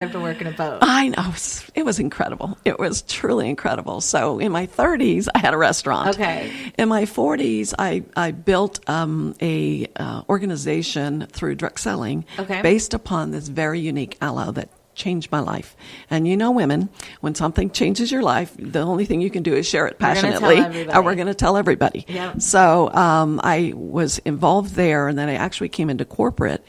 have to work in a boat. I know. It was incredible. It was truly incredible. So in my 30s, I had a restaurant. Okay. In my 40s, I built a organization through direct selling based upon this very unique aloe that changed my life. And you know, women, when something changes your life, the only thing you can do is share it passionately. And we're going to tell everybody. Yep. So I was involved there, and then I actually came into corporate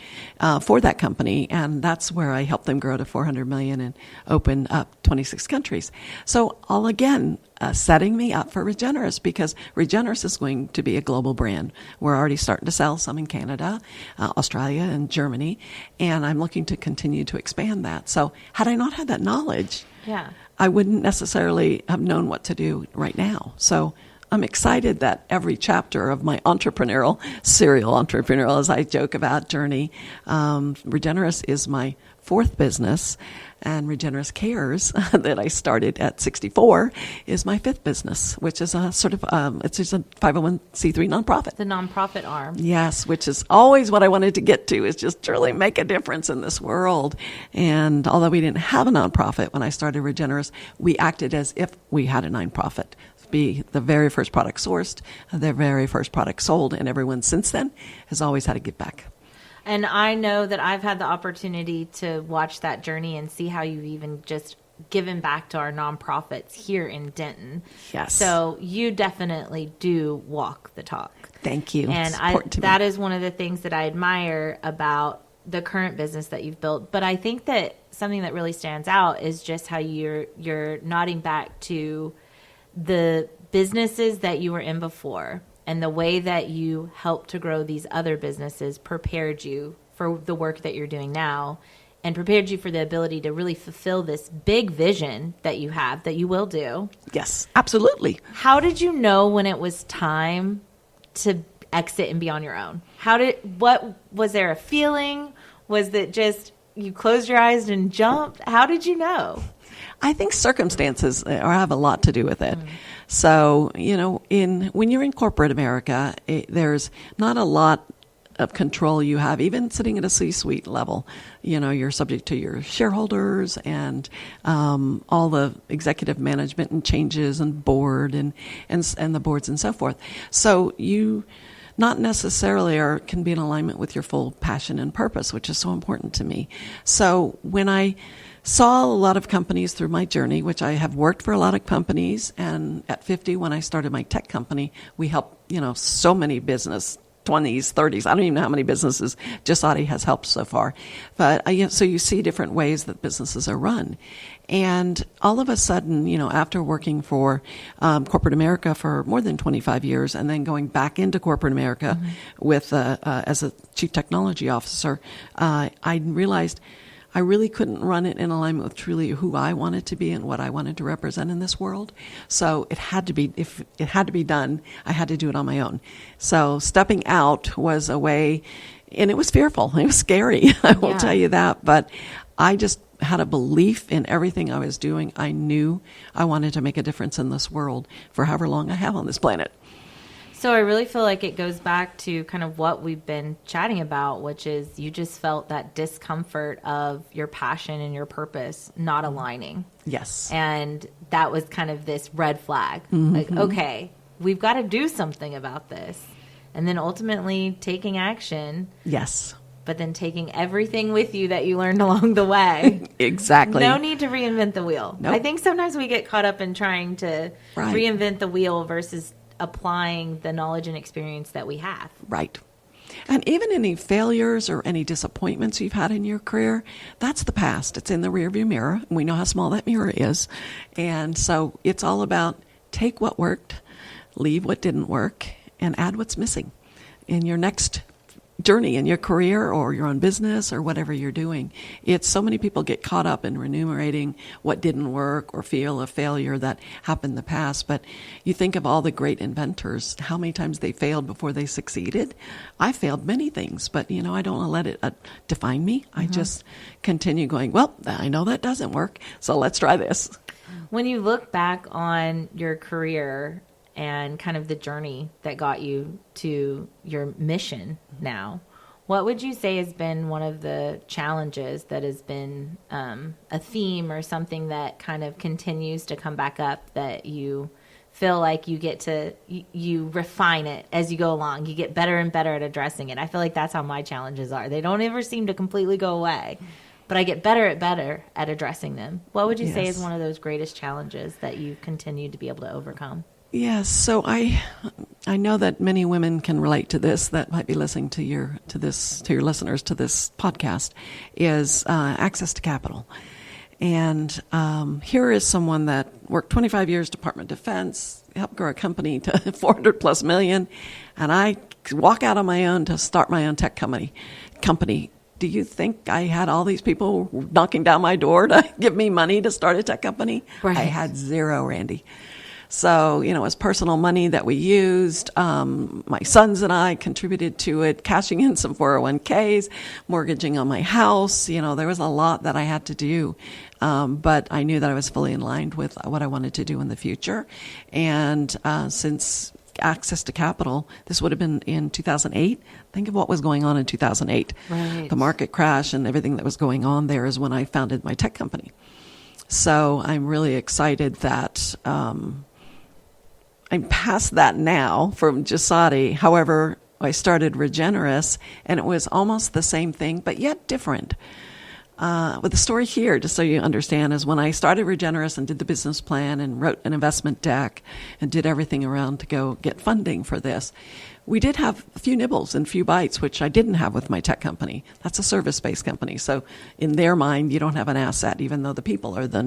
for that company, and that's where I helped them grow to 400 million and open up 26 countries. So all again, setting me up for Regenrus, because Regenrus is going to be a global brand. We're already starting to sell some in Canada, Australia, and Germany, and I'm looking to continue to expand that. So had I not had that knowledge, I wouldn't necessarily have known what to do right now. So I'm excited that every chapter of my serial entrepreneurial, as I joke about, journey, Regenrus is my fourth business, and Regenrus Cares that I started at 64 is my fifth business, which is a sort of, it's just a 501c3 nonprofit. The nonprofit arm. Yes, which is always what I wanted to get to, is just truly make a difference in this world. And although we didn't have a nonprofit when I started Regenrus, we acted as if we had a nonprofit. Be the very first product sourced, the very first product sold, and everyone since then has always had to give back. And I know that I've had the opportunity to watch that journey and see how you've even just given back to our nonprofits here in Denton. Yes. So you definitely do walk the talk. Thank you. And that is one of the things that I admire about the current business that you've built. But I think that something that really stands out is just how you're nodding back to the businesses that you were in before, and the way that you helped to grow these other businesses prepared you for the work that you're doing now, and prepared you for the ability to really fulfill this big vision that you have, that you will do. Yes, absolutely. How did you know when it was time to exit and be on your own? What was there a feeling? Was it just you closed your eyes and jumped? How did you know? I think circumstances have a lot to do with it. So, when you're in corporate America, there's not a lot of control you have, even sitting at a C-suite level. You're subject to your shareholders and all the executive management and changes and board and the boards and so forth. So you not necessarily can be in alignment with your full passion and purpose, which is so important to me. So when I saw a lot of companies through my journey, which I have worked for a lot of companies, and at 50, when I started my tech company, we helped, so many business, 20s, 30s. I don't even know how many businesses Jasati has helped so far. But so you see different ways that businesses are run. And all of a sudden, after working for corporate America for more than 25 years, and then going back into corporate America with as a chief technology officer, I realized I really couldn't run it in alignment with truly who I wanted to be and what I wanted to represent in this world. So it had to be, if it had to be done, I had to do it on my own. So stepping out was a way, and it was fearful. It was scary, I will tell you that. But I just had a belief in everything I was doing. I knew I wanted to make a difference in this world for however long I have on this planet. So I really feel like it goes back to kind of what we've been chatting about, which is you just felt that discomfort of your passion and your purpose not aligning. Yes. And that was kind of this red flag. Like, okay, we've got to do something about this. And then ultimately taking action. Yes. But then taking everything with you that you learned along the way. Exactly. No need to reinvent the wheel. Nope. I think sometimes we get caught up in trying to reinvent the wheel versus applying the knowledge and experience that we have. Right. And even any failures or any disappointments you've had in your career, that's the past. It's in the rearview mirror. We know how small that mirror is. And so it's all about take what worked, leave what didn't work, and add what's missing in your next journey in your career or your own business or whatever you're doing. It's so many people get caught up in enumerating what didn't work or feel a failure that happened in the past. But you think of all the great inventors, how many times they failed before they succeeded. I failed many things, but I don't want to let it define me. I just continue going, well, I know that doesn't work, so let's try this. When you look back on your career and kind of the journey that got you to your mission now, What would you say has been one of the challenges that has been a theme or something that kind of continues to come back up that you feel like you get to, you refine it as you go along. You get better and better at addressing it. I feel like that's how my challenges are. They don't ever seem to completely go away, but I get better at addressing them. What would you say is one of those greatest challenges that you continue to be able to overcome? Yes, so I know that many women can relate to this that might be listening to your listeners to this podcast is access to capital. And here is someone that worked 25 years Department of Defense, helped grow a company to 400 plus million, and I walk out on my own to start my own tech company. Do you think I had all these people knocking down my door to give me money to start a tech company? Right. I had zero, Randy. So, it was personal money that we used. My sons and I contributed to it, cashing in some 401ks, mortgaging on my house. There was a lot that I had to do. But I knew that I was fully in line with what I wanted to do in the future. And since access to capital, this would have been in 2008. Think of what was going on in 2008. Right. The market crash and everything that was going on there is when I founded my tech company. So I'm really excited that I'm past that now from Gisati. However, I started Regenrus, and it was almost the same thing, but yet different. With the story here, just so you understand, is when I started Regenrus and did the business plan and wrote an investment deck and did everything around to go get funding for this, we did have a few nibbles and a few bites, which I didn't have with my tech company. That's a service-based company. So in their mind, you don't have an asset, even though the people are the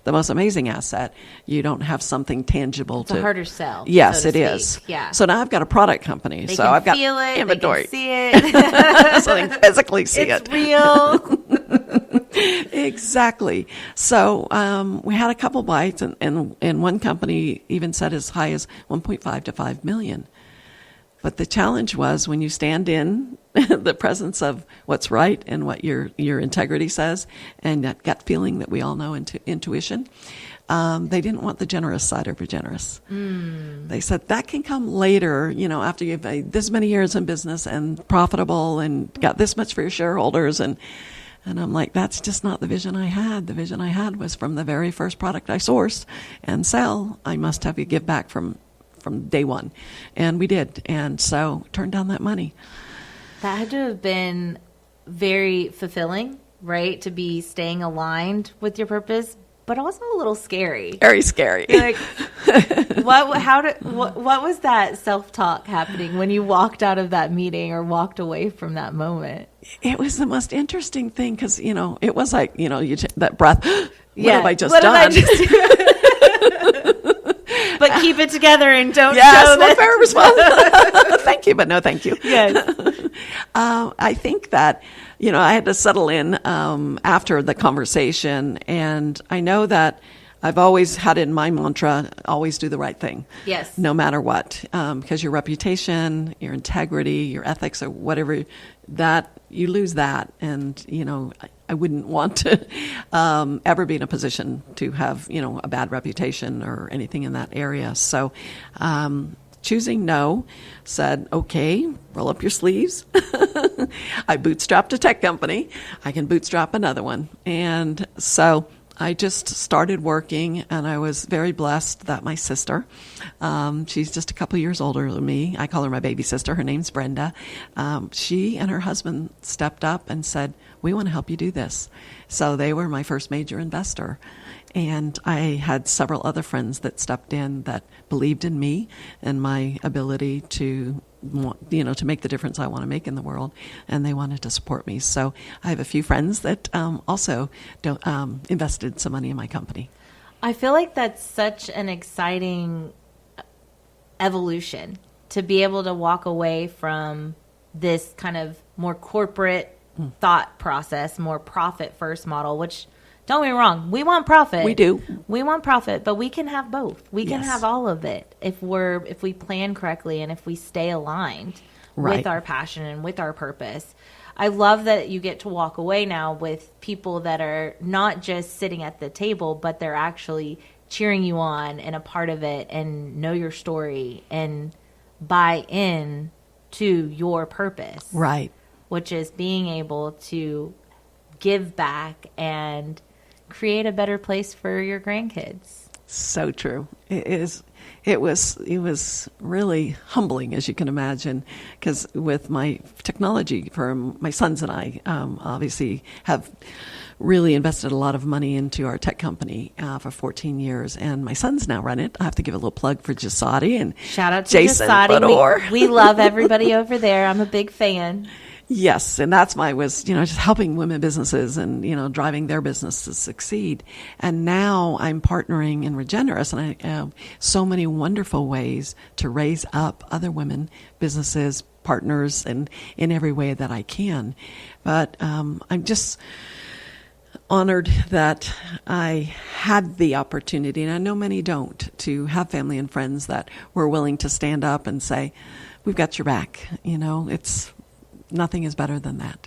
most amazing asset. You don't have something tangible it's a harder sell. Yes, so it speak. is. Yeah. So now I've got a product company. They so can I've got feel it, inventory. They can see it. So they can physically see it's it. real. Exactly. So we had a couple bites, and one company even said as high as 1.5 to 5 million. But the challenge was when you stand in the presence of what's right and what your integrity says, and that gut feeling that we all know, intuition, they didn't want the generous side of Regenrus. They said that can come later, after you've made this many years in business and profitable and got this much for your shareholders. And I'm like, that's just not the vision I had. The vision I had was from the very first product I source and sell, I must have you give back from day one. And we did. And so turned down that money. That had to have been very fulfilling, right? To be staying aligned with your purpose, but also a little scary. Very scary. You're like, what was that self-talk happening when you walked out of that meeting or walked away from that moment? It was the most interesting thing because, it was like, that breath. What Yeah. have I just What done? have I just But keep it together and don't show yes, that. fair response. Thank you, but no thank you. Yes. I think that, I had to settle in after the conversation, and I know that I've always had in my mantra, always do the right thing. Yes. No matter what, because your reputation, your integrity, your ethics, or whatever, that you lose that, and I wouldn't want to ever be in a position to have a bad reputation or anything in that area. So choosing no, said, okay, roll up your sleeves. I bootstrapped a tech company. I can bootstrap another one. And so I just started working, and I was very blessed that my sister, she's just a couple years older than me. I call her my baby sister. Her name's Brenda. She and her husband stepped up and said, we want to help you do this. So they were my first major investor. And I had several other friends that stepped in that believed in me and my ability to make the difference I want to make in the world, and they wanted to support me. So I have a few friends that also invested some money in my company. I feel like that's such an exciting evolution to be able to walk away from this kind of more corporate thought process, more profit first model, which, don't get me wrong, we want profit. We do. We want profit, but we can have both. We can Yes. have all of it if we plan correctly and if we stay aligned Right. with our passion and with our purpose. I love that you get to walk away now with people that are not just sitting at the table, but they're actually cheering you on and a part of it and know your story and buy in to your purpose. Right. which is being able to give back and create a better place for your grandkids. So true. It was really humbling, as you can imagine, because with my technology firm, my sons and I obviously have really invested a lot of money into our tech company for 14 years, and my sons now run it. I have to give a little plug for Jasati and Shout out to Jason Jasati. Fedor. We love everybody over there. I'm a big fan. Yes, and that's just helping women businesses and, driving their business to succeed. And now I'm partnering in Regenrus, and I have so many wonderful ways to raise up other women businesses, partners, and in every way that I can. But I'm just honored that I had the opportunity, and I know many don't, to have family and friends that were willing to stand up and say, we've got your back. Nothing is better than that.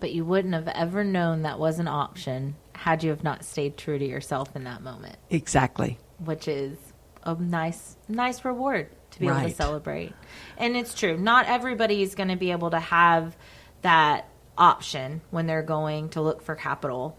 But you wouldn't have ever known that was an option had you have not stayed true to yourself in that moment. Exactly. Which is a nice reward to be able to Right. celebrate. And it's true. Not everybody is going to be able to have that option when they're going to look for capital.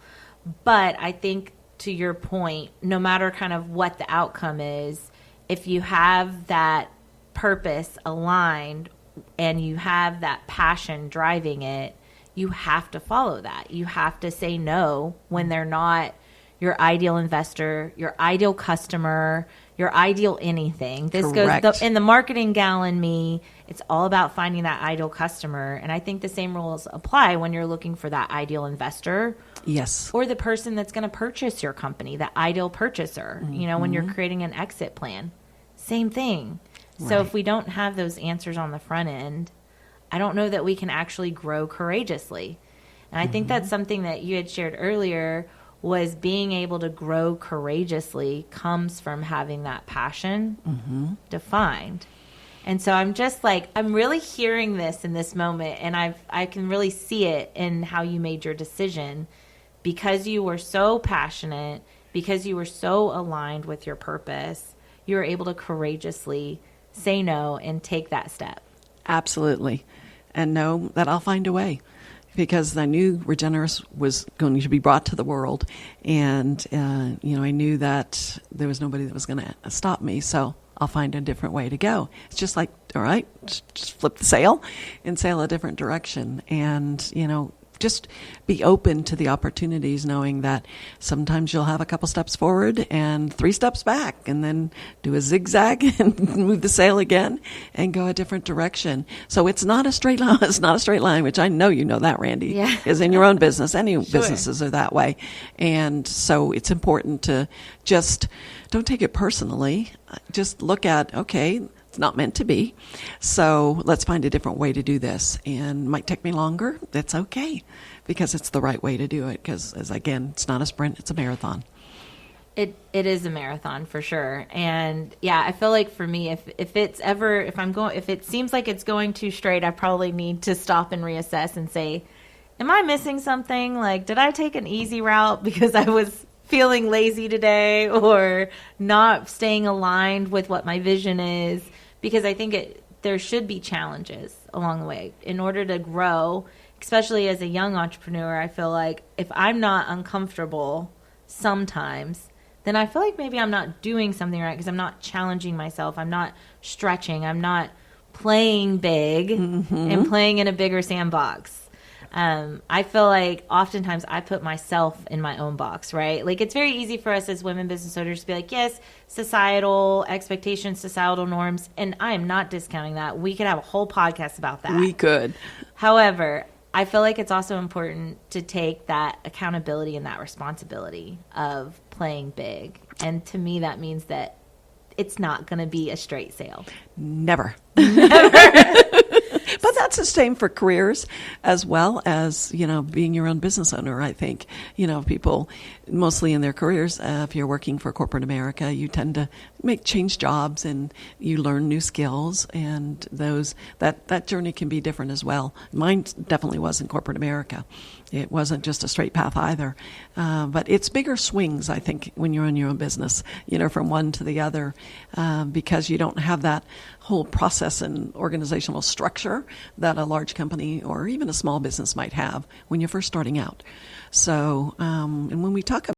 But I think, to your point, no matter kind of what the outcome is, if you have that purpose aligned and you have that passion driving it, you have to follow that. You have to say no when they're not your ideal investor, your ideal customer, your ideal anything. This Correct. goes in the marketing gal in me. It's all about finding that ideal customer. And I think the same rules apply when you're looking for that ideal investor. Yes. Or the person that's going to purchase your company, the ideal purchaser, when you're creating an exit plan. Same thing. So Right. if we don't have those answers on the front end, I don't know that we can actually grow courageously. And I think that's something that you had shared earlier, was being able to grow courageously comes from having that passion defined. And so I'm just I'm really hearing this in this moment, and I can really see it in how you made your decision, because you were so passionate, because you were so aligned with your purpose, you were able to courageously say no and take that step. Absolutely. And know that I'll find a way, because I knew Regenrus was going to be brought to the world. And, I knew that there was nobody that was going to stop me. So I'll find a different way to go. It's just like, all right, just flip the sail and sail a different direction. And, just be open to the opportunities, knowing that sometimes you'll have a couple steps forward and 3 steps back, and then do a zigzag and move the sail again and go a different direction. So it's not a straight line. It's not a straight line, which I know you know that, Randy, Yeah. is in your own business. Any Sure. businesses are that way. And so it's important to just don't take it personally. Just look at, okay, it's not meant to be. So let's find a different way to do this. And it might take me longer. That's okay, because it's the right way to do it. Because, again, it's not a sprint, it's a marathon. It is a marathon for sure. And yeah, I feel like for me, if it seems like it's going too straight, I probably need to stop and reassess and say, am I missing something? Did I take an easy route because I was feeling lazy today, or not staying aligned with what my vision is? Because I think there should be challenges along the way in order to grow, especially as a young entrepreneur. I feel like if I'm not uncomfortable sometimes, then I feel like maybe I'm not doing something right, because I'm not challenging myself. I'm not stretching. I'm not playing big and playing in a bigger sandbox. I feel like oftentimes I put myself in my own box, right? It's very easy for us as women business owners to be like, yes, societal expectations, societal norms, and I am not discounting that. We could have a whole podcast about that. We could. However, I feel like it's also important to take that accountability and that responsibility of playing big. And to me, that means that it's not going to be a straight sail. Never. But that's the same for careers as well as, being your own business owner, I think. People mostly in their careers, if you're working for corporate America, you tend to change jobs and you learn new skills, and that journey can be different as well. Mine definitely was in corporate America. It wasn't just a straight path either. But it's bigger swings, I think, when you're in your own business, from one to the other, because you don't have that whole process and organizational structure that a large company or even a small business might have when you're first starting out. So, and when we talk